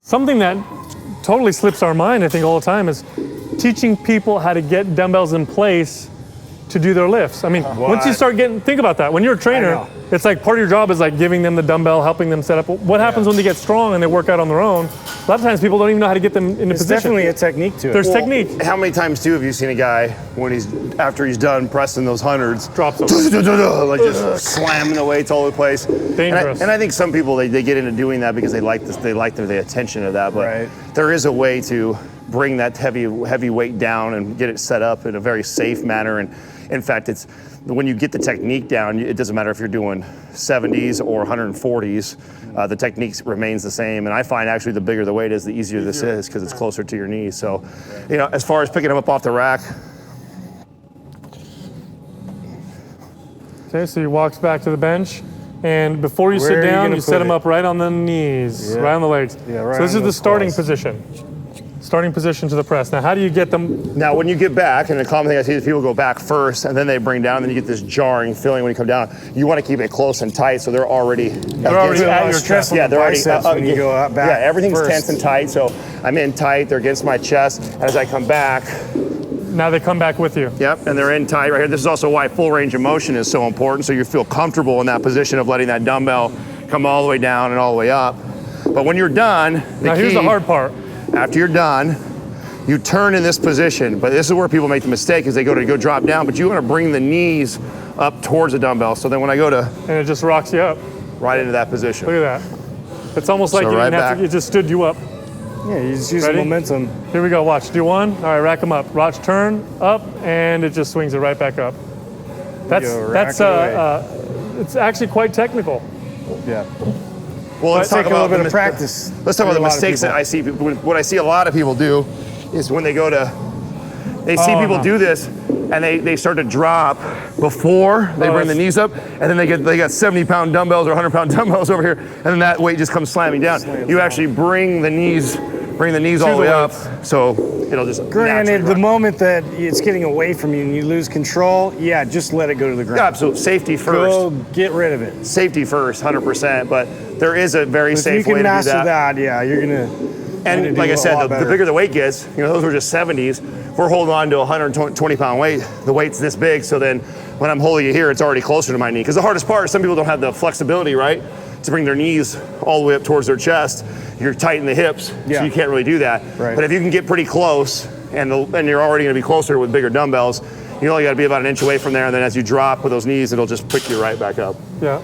Something that totally slips our mind, I think, all the time is teaching people how to get dumbbells in place to do their lifts. I mean, once you start think about that. When you're a trainer, it's like part of your job is like giving them the dumbbell, helping them set up. What happens when they get strong and they work out on their own? A lot of times people don't even know how to get them into position. There's definitely a technique to it. There's technique. How many times too have you seen a guy when after he's done pressing those hundreds, drops them, like just slamming the weights all over the place? Dangerous. And I think some people they get into doing that because they like the attention of that. But there is a way to bring that heavy weight down and get it set up in a very safe manner. And in fact, it's when you get the technique down, it doesn't matter if you're doing 70s or 140s, the technique remains the same. And I find actually the bigger the weight is, the easier this is because it's closer to your knees. So, you know, as far as picking them up off the rack. Okay, so he walks back to the bench. And before you sit down, you set them up right on the knees, right on the legs. Yeah, right. So this is the starting position. Starting position to the press. Now, how do you get them? Now, when you get back, and the common thing I see is people go back first, and then they bring down, and then you get this jarring feeling when you come down. You want to keep it close and tight, so they're already at your chest. Yeah, they're already when you go out back. Yeah, everything's first. tense and tight, so I'm in tight. They're against my chest. As I come back, now they come back with you. Yep, and they're in tight right here. This is also why full range of motion is so important, so you feel comfortable in that position of letting that dumbbell come all the way down and all the way up. But when you're done, here's the hard part. After you're done, you turn in this position, but this is where people make the mistake is they go drop down, but you want to bring the knees up towards the dumbbell. So then when I go to... And it just rocks you up. Right into that position. Look at that. It's almost like you didn't have to, it just stood you up. Yeah, you just use the momentum. Here we go, watch, do one. All right, rack them up. Watch, turn, up, and it just swings it right back up. It's actually quite technical. Yeah. Well, let's talk about a little bit of practice. Let's talk about the mistakes that I see. What I see a lot of people do is when they see people do this and they start to drop before they bring the knees up, and then they got 70-pound dumbbells or 100-pound dumbbells over here, and then that weight just comes slamming down. You actually bring the knees all the way up, so it'll just. Granted, the moment that it's getting away from you and you lose control, yeah, just let it go to the ground. Yeah, absolutely, safety first. Go get rid of it. Safety first, 100%. But there is a very safe way to do that. If you can master that, yeah, you're gonna. And like I said, the bigger the weight gets, you know, those were just 70s. If we're holding on to a 120-pound weight, the weight's this big, so then when I'm holding it here, it's already closer to my knee. Because the hardest part is some people don't have the flexibility, right, to bring their knees all the way up towards their chest. You're tight in the hips, so you can't really do that. Right. But if you can get pretty close, and you're already going to be closer with bigger dumbbells, you only got to be about an inch away from there, and then as you drop with those knees, it'll just pick you right back up. Yeah.